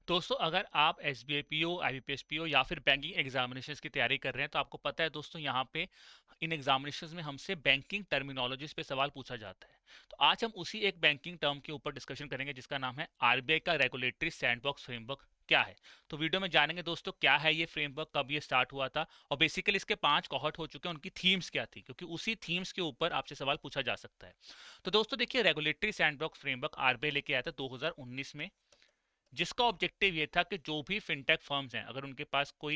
दोस्तों अगर आप S B I P O, I B P S P O या फिर बैंकिंग एग्जामिनेशन की तैयारी कर रहे हैं तो आपको पता है दोस्तों यहाँ पे इन एग्जामिनेशन में हमसे बैंकिंग टर्मिनोलॉजीज पे सवाल पूछा जाता है। तो आज हम उसी एक बैंकिंग टर्म के ऊपर डिस्कशन करेंगे जिसका नाम है आरबीआई का रेगुलेटरी सैंडबॉक्स फ्रेमवर्क क्या है। तो वीडियो में जानेंगे दोस्तों क्या है ये फ्रेमवर्क, कब ये स्टार्ट हुआ था और बेसिकली इसके 5 कोहॉर्ट हो चुके हैं, उनकी थीम्स क्या थी, क्योंकि उसी थीम्स के ऊपर आपसे सवाल पूछा जा सकता है। तो दोस्तों देखिए, रेगुलेटरी सैंडबॉक्स फ्रेमवर्क आरबीआई लेके आया था 2019 में, जिसका ऑब्जेक्टिव ये था कि जो भी फिनटेक फर्म्स हैं अगर उनके पास कोई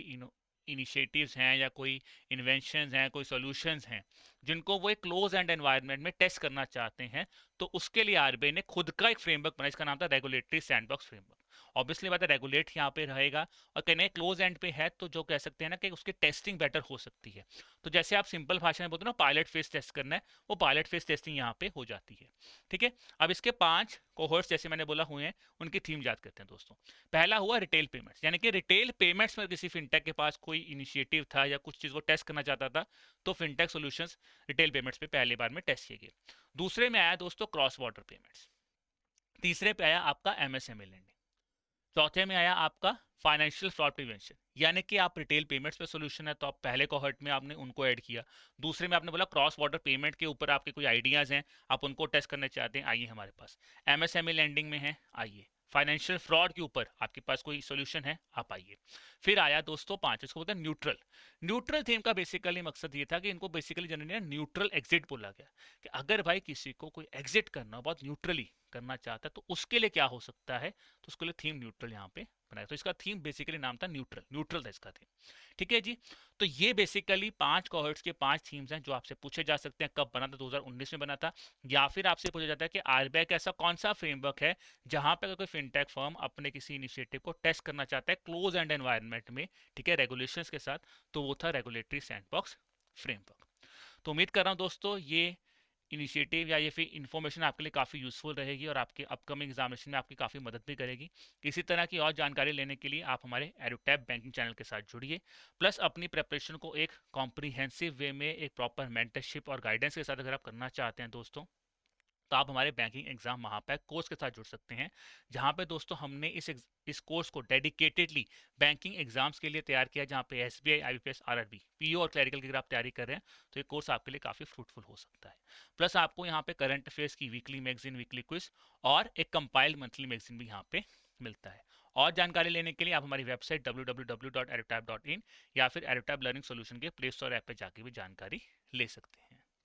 इनिशिएटिव्स हैं या कोई इन्वेंशंस हैं, कोई सॉल्यूशंस हैं जिनको वो एक क्लोज एंड एनवायरनमेंट में टेस्ट करना चाहते हैं, तो उसके लिए आरबीआई ने खुद का एक फ्रेमवर्क बनाया। इसका नाम था रेगुलेटरी सैंडबॉक्स फ्रेमवर्क। ऑब्वियसली बात है, रेगुलेट यहाँ पे रहेगा और कहने क्लोज एंड पे है तो जो कह सकते हैं ना कि उसकी टेस्टिंग बेटर हो सकती है। तो जैसे आप सिंपल भाषा में बोलते हो ना पायलट फेस टेस्ट करना है, वो पायलट फेस टेस्टिंग यहाँ पे हो जाती है। ठीक है, अब इसके 5 कोहोर्ट्स जैसे मैंने बोला हुए हैं, उनकी थीम याद करते हैं दोस्तों। पहला हुआ रिटेल पेमेंट्स, यानी कि रिटेल पेमेंट्स में किसी फिनटेक के पास कोई इनिशिएटिव था या कुछ चीज़ वो टेस्ट करना चाहता था, तो फिनटेक सॉल्यूशंस रिटेल पेमेंट्स पे पहली बार में टेस्ट किए गए। दूसरे में आया दोस्तों क्रॉस बॉर्डर पेमेंट्स। तीसरे पे आया आपका एमएसएमई लैंडिंग। चौथे में आया आपका फाइनेंशियल फ्रॉड प्रिवेंशन, यानी कि आप रिटेल पेमेंट्स पे सोल्यूशन है तो आप पहले कोहर्ट में आपने उनको ऐड किया। दूसरे में आपने बोला क्रॉस बॉर्डर पेमेंट के ऊपर आपके कोई आइडियाज़ हैं, आप उनको टेस्ट करना चाहते हैं, आइए हमारे पास। एमएसएमई लैंडिंग में है, आइए। फाइनेंशियल फ्रॉड के ऊपर आपके पास कोई सोल्यूशन है, आप आइए। फिर आया दोस्तों 5, इसको बोलते हैं न्यूट्रल। न्यूट्रल थीम का बेसिकली मकसद ये था कि इनको बेसिकली जनरली न्यूट्रल एग्जिट बोला गया, कि अगर भाई किसी को कोई एग्जिट करना बहुत न्यूट्रली करना चाहता है तो उसके लिए क्या हो सकता है, तो उसके लिए थीम न्यूट्रल यहाँ पे बनाया। तो इसका थीम बेसिकली नाम था न्यूट्रल, न्यूट्रल था इसका थीम। ठीक है जी। तो ये बेसिकली 5 कोहर्ट्स के 5 थीम्स हैं जो आपसे पूछे जा सकते हैं। कब बना था? 2019 में बना था। या फिर आपसे पूछा जाता है कि आरबीआई का ऐसा कौन सा फ्रेमवर्क है जहां पे अगर कोई फिनटेक फर्म अपने किसी इनिशिएटिव को टेस्ट करना चाहता है क्लोज एंड एनवायरनमेंट में, ठीक है, रेगुलेशंस के साथ, तो वो था रेगुलेटरी सैंडबॉक्स फ्रेमवर्क। तो उम्मीद कर रहा हूँ दोस्तों ये इनिशिएटिव या ये फिर इन्फॉर्मेशन आपके लिए काफ़ी यूज़फुल रहेगी और आपके अपकमिंग एग्जामिनेशन में आपकी काफ़ी मदद भी करेगी। इसी तरह की और जानकारी लेने के लिए आप हमारे एडुटैप बैंकिंग चैनल के साथ जुड़िए। प्लस अपनी प्रिपरेशन को एक कॉम्प्रिहेंसिव वे में एक प्रॉपर मेंटरशिप और गाइडेंस के साथ अगर आप करना चाहते हैं दोस्तों, तो आप हमारे बैंकिंग एग्जाम महापैक कोर्स के साथ जुड़ सकते हैं, जहां पे दोस्तों हमने इस कोर्स को डेडिकेटेडली बैंकिंग एग्जाम्स के लिए तैयार किया, जहां पे एसबीआई, आईबीपीएस, आरआरबी, पीओ और क्लरिकल की अगर आप तैयारी कर रहे हैं तो ये कोर्स आपके लिए काफ़ी फ्रूटफुल हो सकता है। प्लस आपको यहाँ पे करंट अफेयर्स की वीकली मैगजीन, वीकली क्विज और एक कंपाइल्ड मंथली मैगजीन भी यहाँ पे मिलता है। और जानकारी लेने के लिए आप हमारी वेबसाइट www.edutap.in या फिर edutap लर्निंग सोल्यूशन के प्ले स्टोर ऐप पे जाके भी जानकारी ले सकते हैं।